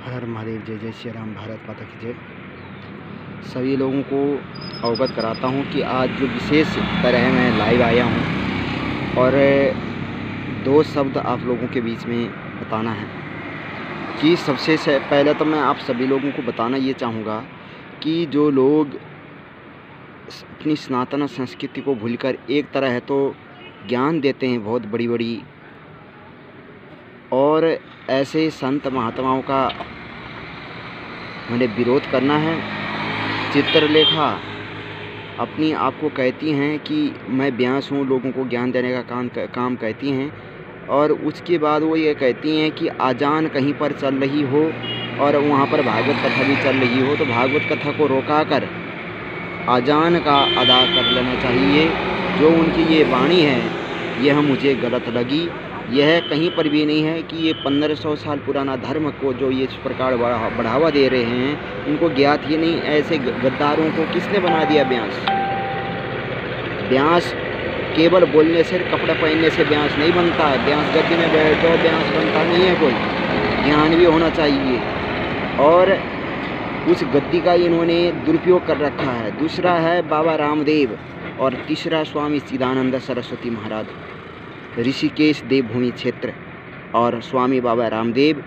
हर हर महादेव, जय जय श्री राम, भारत माता की जय। सभी लोगों को अवगत कराता हूँ कि आज जो विशेष तरह मैं लाइव आया हूँ और दो शब्द आप लोगों के बीच में बताना है कि सबसे पहले तो मैं आप सभी लोगों को बताना ये चाहूँगा कि जो लोग अपनी सनातन संस्कृति को भूलकर एक तरह है तो ज्ञान देते हैं बहुत बड़ी बड़ी, और ऐसे संत महात्माओं का मैंने विरोध करना है। चित्रलेखा अपनी आप को कहती हैं कि मैं व्यास हूँ, लोगों को ज्ञान देने का काम कहती हैं, और उसके बाद वो ये कहती हैं कि आजान कहीं पर चल रही हो और वहाँ पर भागवत कथा भी चल रही हो तो भागवत कथा को रोका कर आजान का अदा कर लेना चाहिए। जो उनकी ये वाणी है यह मुझे गलत लगी। यह कहीं पर भी नहीं है कि ये 1500 साल पुराना धर्म को जो ये इस प्रकार बढ़ावा दे रहे हैं इनको ज्ञात ही नहीं। ऐसे गद्दारों को किसने बना दिया व्यास? व्यास केवल बोलने से, कपड़ा पहनने से व्यास नहीं बनता है। व्यास गद्दी में बैठो व्यास बनता नहीं है कोई, ज्ञान भी होना चाहिए। और उस गद्दी का इन्होंने दुरुपयोग कर रखा है। दूसरा है बाबा रामदेव और तीसरा स्वामी चिदानंद सरस्वती महाराज, ऋषिकेश देवभूमि क्षेत्र, और स्वामी बाबा रामदेव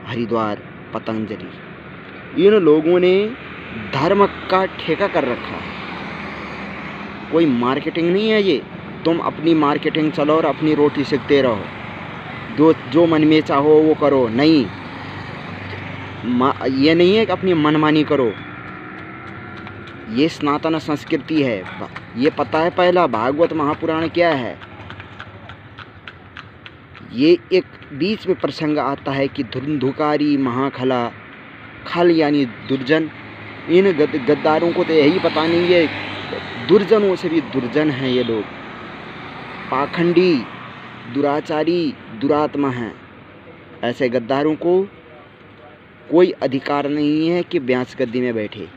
हरिद्वार पतंजलि। इन लोगों ने धर्म का ठेका कर रखा है। कोई मार्केटिंग नहीं है ये। तुम अपनी मार्केटिंग चलो और अपनी रोटी सेकते रहो, जो मन में चाहो वो करो। नहीं, ये नहीं है कि अपनी मनमानी करो। ये सनातन संस्कृति है। ये पता है पहला भागवत महापुराण क्या है? ये एक बीच में प्रसंग आता है कि धुंधुकारी महाखला, खल यानी दुर्जन। इन गद्दारों को तो यही पता नहीं है, दुर्जनों से भी दुर्जन हैं ये लोग। पाखंडी, दुराचारी, दुरात्मा हैं। ऐसे गद्दारों को कोई अधिकार नहीं है कि व्यास गद्दी में बैठे।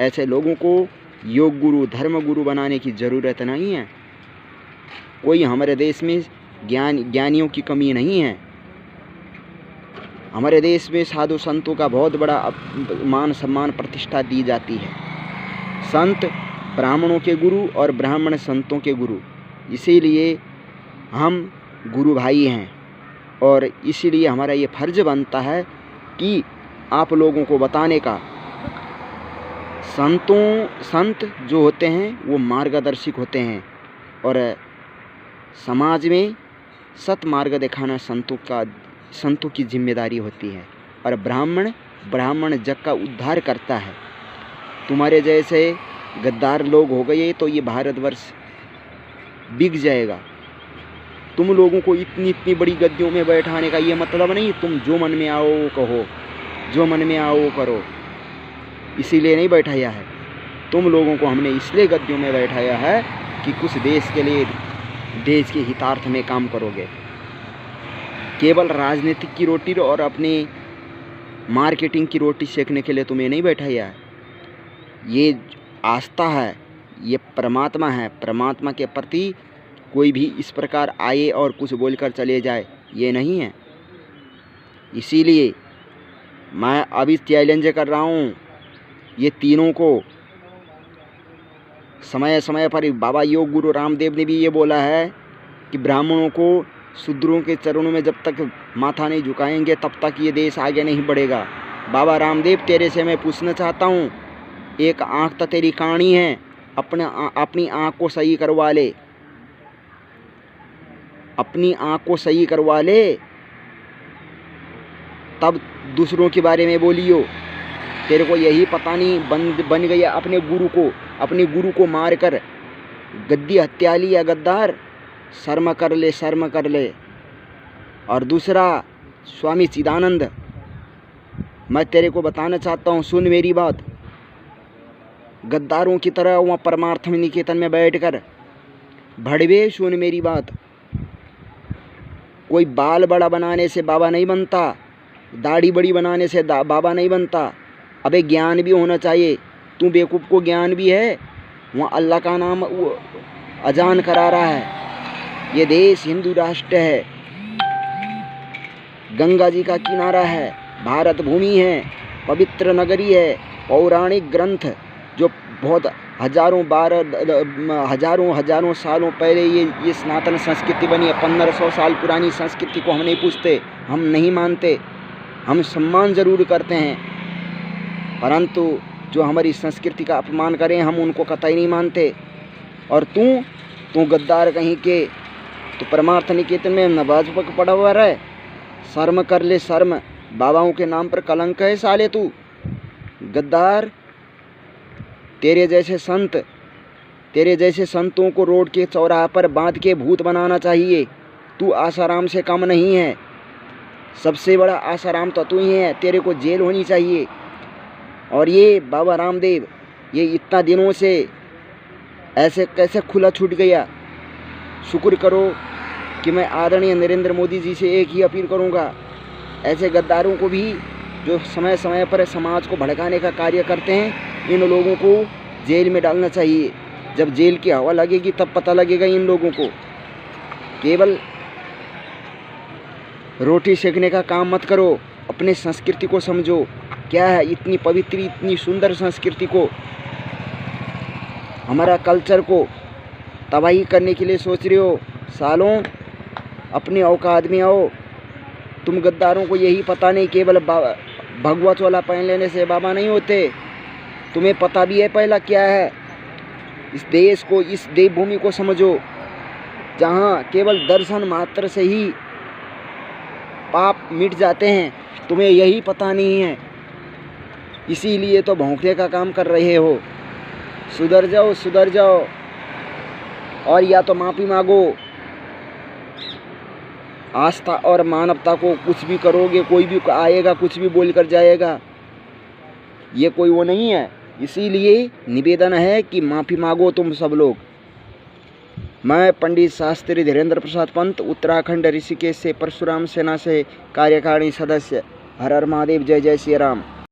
ऐसे लोगों को योग गुरु, धर्म गुरु बनाने की ज़रूरत नहीं है। कोई हमारे देश में ज्ञानियों की कमी नहीं है। हमारे देश में साधु संतों का बहुत बड़ा मान सम्मान प्रतिष्ठा दी जाती है। संत ब्राह्मणों के गुरु और ब्राह्मण संतों के गुरु, इसीलिए हम गुरु भाई हैं। और इसीलिए हमारा ये फर्ज बनता है कि आप लोगों को बताने का। संत जो होते हैं वो मार्गदर्शक होते हैं और समाज में सत्मार्ग दिखाना संतों की जिम्मेदारी होती है। और ब्राह्मण जग का उद्धार करता है। तुम्हारे जैसे गद्दार लोग हो गए तो ये भारतवर्ष बिक जाएगा। तुम लोगों को इतनी बड़ी गद्दियों में बैठाने का ये मतलब नहीं तुम जो मन में आओ वो कहो, जो मन में आओ वो करो। इसीलिए नहीं बैठाया है तुम लोगों को। हमने इसलिए गद्दियों में बैठाया है कि कुछ देश के लिए, देश के हितार्थ में काम करोगे। केवल राजनीतिक की रोटी और अपने मार्केटिंग की रोटी सेकने के लिए तुम्हें नहीं बैठाया है। ये आस्था है, ये परमात्मा है। परमात्मा के प्रति कोई भी इस प्रकार आए और कुछ बोलकर चले जाए, ये नहीं है। इसीलिए मैं अभी चैलेंज कर रहा हूँ ये तीनों को। समय समय पर बाबा योग गुरु रामदेव ने भी ये बोला है कि ब्राह्मणों को शूद्रों के चरणों में जब तक माथा नहीं झुकाएंगे तब तक ये देश आगे नहीं बढ़ेगा। बाबा रामदेव, तेरे से मैं पूछना चाहता हूँ, एक आँख तो तेरी काणी है, अपनी आँख को सही करवा ले। अपनी आँख को सही करवा ले, तब दूसरों के बारे में बोलियो। तेरे को यही पता नहीं बन गया अपने गुरु को मार कर गद्दी हत्या लिया गद्दार। शर्म कर ले। और दूसरा स्वामी चिदानंद, मैं तेरे को बताना चाहता हूँ, सुन मेरी बात। गद्दारों की तरह वहाँ परमार्थ निकेतन में बैठकर भड़वे, सुन मेरी बात। कोई बाल बड़ा बनाने से बाबा नहीं बनता, दाढ़ी बड़ी बनाने से बाबा नहीं बनता। अबे ज्ञान भी होना चाहिए। तू बेवकूफ़ को ज्ञान भी है, वहाँ अल्लाह का नाम अजान करा रहा है। ये देश हिंदू राष्ट्र है, गंगा जी का किनारा है, भारत भूमि है, पवित्र नगरी है, पौराणिक ग्रंथ जो बहुत हजारों सालों पहले ये सनातन संस्कृति बनी है। 1500 साल पुरानी संस्कृति को हम नहीं पूछते, हम नहीं मानते, हम सम्मान ज़रूर करते हैं, परंतु जो हमारी संस्कृति का अपमान करें हम उनको कतई नहीं मानते। और तू गद्दार कहीं के, तो परमार्थ निकेतन में नमाज पड़ा हुआ रहे, शर्म कर ले शर्म, बाबाओं के नाम पर कलंक है साले तू गद्दार। तेरे जैसे संतों को रोड के चौराहे पर बांध के भूत बनाना चाहिए। तू आसाराम से कम नहीं है, सबसे बड़ा आसाराम तो तू ही है, तेरे को जेल होनी चाहिए। और ये बाबा रामदेव, ये इतना दिनों से ऐसे कैसे खुला छूट गया। शुक्र करो कि मैं आदरणीय नरेंद्र मोदी जी से एक ही अपील करूंगा, ऐसे गद्दारों को भी जो समय समय पर समाज को भड़काने का कार्य करते हैं, इन लोगों को जेल में डालना चाहिए। जब जेल की हवा लगेगी तब पता लगेगा इन लोगों को। केवल रोटी सेकने का काम मत करो, अपने संस्कृति को समझो। क्या है इतनी पवित्र, इतनी सुंदर संस्कृति को, हमारा कल्चर को तबाही करने के लिए सोच रहे हो। सालों, अपने औकात में आओ। तुम गद्दारों को यही पता नहीं, केवल भगवा चोला पहन लेने से बाबा नहीं होते। तुम्हें पता भी है पहला क्या है। इस देश को, इस देवभूमि को समझो, जहाँ केवल दर्शन मात्र से ही पाप मिट जाते हैं। तुम्हें यही पता नहीं है, इसीलिए तो भौंकने का काम कर रहे हो। सुधर जाओ और या तो माफ़ी मांगो। आस्था और मानवता को कुछ भी करोगे, कोई भी आएगा कुछ भी बोल कर जाएगा, ये कोई वो नहीं है। इसीलिए निवेदन है कि माफ़ी मांगो तुम सब लोग। मैं पंडित शास्त्री धीरेन्द्र प्रसाद पंत, उत्तराखंड ऋषिकेश से परशुराम सेना से कार्यकारिणी सदस्य। हर हर महादेव, जय जय श्री राम।